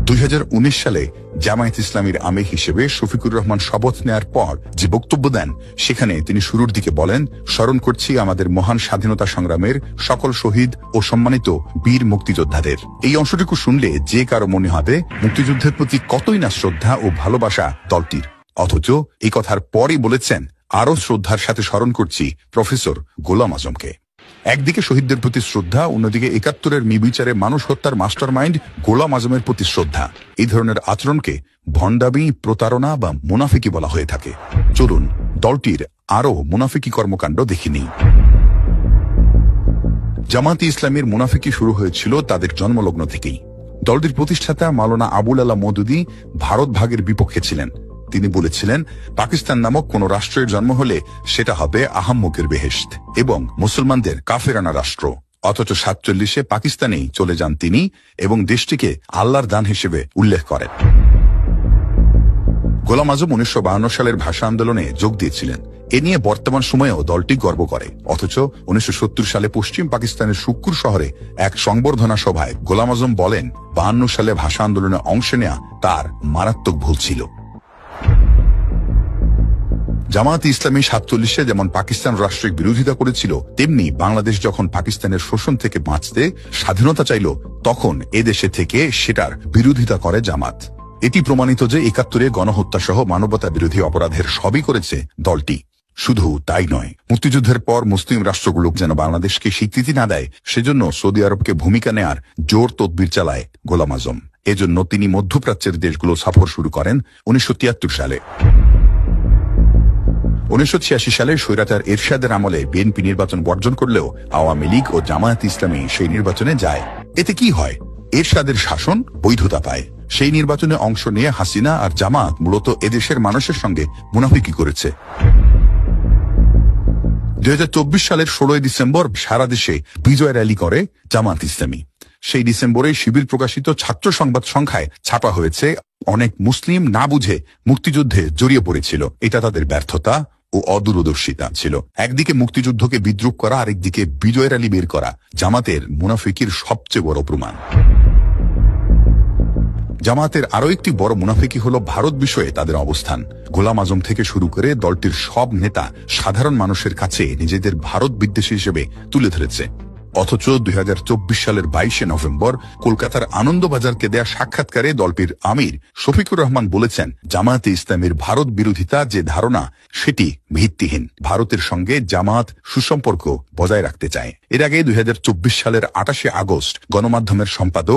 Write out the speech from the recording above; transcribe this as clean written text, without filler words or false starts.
2019 সালে জামায়াত ইসলামীর আমির হিসেবে শফিকুর রহমান শপথ নেয়ার পর যে বক্তব্য দেন, সেখানে তিনি শুরুর দিকে বলেন, স্মরণ করছি আমাদের মহান স্বাধীনতা সংগ্রামের সকল শহীদ ও সম্মানিত বীর মুক্তিযোদ্ধাদের। এই অংশটুকু শুনলে যে কারো মনে হবে মুক্তিযুদ্ধের প্রতি কতই না শ্রদ্ধা ও ভালোবাসা দলটির। অথচ এই কথার পরই বলেছেন, আরো শ্রদ্ধার সাথে স্মরণ করছি প্রফেসর গোলাম আজমকে। একদিকে শহীদদের প্রতি শ্রদ্ধা, অন্যদিকে ৭১-এর নির্বিচারে মানুষ হত্যার মাস্টার মাইন্ড গোলাম আজমের প্রতি শ্রদ্ধা। এই ধরনের আচরণকে ভণ্ডামি, প্রতারণা বা মুনাফিকি বলা হয়ে থাকে। চলুন দলটির আরো মুনাফিকি কর্মকাণ্ড দেখে নিই। জামায়াতে ইসলামীর মুনাফিকি শুরু হয়েছিল তাদের জন্মলগ্ন থেকেই। দলটির প্রতিষ্ঠাতা মাওলানা আবুল আলা মওদুদী ভারত ভাগের বিপক্ষে ছিলেন। তিনি বলেছিলেন, পাকিস্তান নামক কোন রাষ্ট্রের জন্ম হলে সেটা হবে আহাম্মকের বেহেশত এবং মুসলমানদের কাফেরানা রাষ্ট্র। অথচ 47-এ পাকিস্তানেই চলে যান তিনি এবং দেশটিকে আল্লাহর দান হিসেবে উল্লেখ করেন। গোলাম আজম 1952 সালের ভাষা আন্দোলনে যোগ দিয়েছিলেন। এ নিয়ে বর্তমান সময়েও দলটি গর্ব করে। অথচ 1970 সালে পশ্চিম পাকিস্তানের শুক্কুর শহরে এক সংবর্ধনা সভায় গোলাম আজম বলেন, 52 সালে ভাষা আন্দোলনে অংশ নেয়া তার মারাত্মক ভুল ছিল। জামায়াতে ইসলামী 47-এ যেমন পাকিস্তান রাষ্ট্রের বিরোধিতা করেছিল, তেমনি বাংলাদেশ যখন পাকিস্তানের শোষণ থেকে বাঁচতে স্বাধীনতা চাইল, তখন এদেশে থেকে সেটার বিরোধিতা করে জামাত। এটি প্রমাণিত যে ৭১-এ গণহত্যা সহ মানবতা বিরোধী অপরাধের সবই করেছে দলটি। শুধু তাই নয়, মুক্তিযুদ্ধের পর মুসলিম রাষ্ট্রগুলো যেন বাংলাদেশকে স্বীকৃতি না দেয়, সেজন্য সৌদি আরবকে ভূমিকা নেয়ার জোর তদবির চালায় গোলাম আজম। এজন্য তিনি মধ্যপ্রাচ্যের দেশগুলো সফর শুরু করেন 1973 সালে। 1986 সালে স্বৈরাচার এরশাদের আমলে বিএনপি নির্বাচন বর্জন করলেও আওয়ামী লীগ ও জামায়াত ইসলামী সেই নির্বাচনে যায়। এতে কি হয়? এরশাদের শাসন বৈধতা পায়। সেই নির্বাচনে অংশ নিয়ে হাসিনা আর জামাত মূলত এদেশের মানুষের সঙ্গে মুনাফিকি করেছে। 2024 সালের 16 ডিসেম্বর সারা দেশে বিজয় র্যালি করে জামায়াত ইসলামী। সেই ডিসেম্বরে শিবির প্রকাশিত ছাত্র সংবাদ সংখ্যায় ছাপা হয়েছে, অনেক মুসলিম না বুঝে মুক্তিযুদ্ধে জড়িয়ে পড়েছিল। এটা তাদের ব্যর্থতা ও অদূরদর্শিতা ছিল। একদিকে মুক্তিযুদ্ধকে বিদ্রুপ করা, আরেকদিকে বিজয় র্যালি বের করা জামাতের মুনাফিকির সবচেয়ে বড় প্রমাণ। জামাতের আরো একটি বড় মুনাফিকি হলো ভারত বিষয়ে তাদের অবস্থান। গোলাম আজম থেকে শুরু করে দলটির সব নেতা সাধারণ মানুষের কাছে নিজেদের ভারত বিদ্বেষী হিসেবে তুলে ধরেছে। অথচ 2024 সালের 22শে নভেম্বর কলকাতার আনন্দবাজারকে দেয়া সাক্ষাৎকারে দলটির আমির শফিকুর রহমান বলেছেন, জামায়াতে ইসলামীর ভারত বিরোধিতা যে ধারণা, সেটি ভিত্তিহীন। ভারতের সঙ্গে জামায়াত সুসম্পর্ক বজায় রাখতে চায়। এর আগে 2024 সালের 28শে আগস্ট গণমাধ্যমের সম্পাদক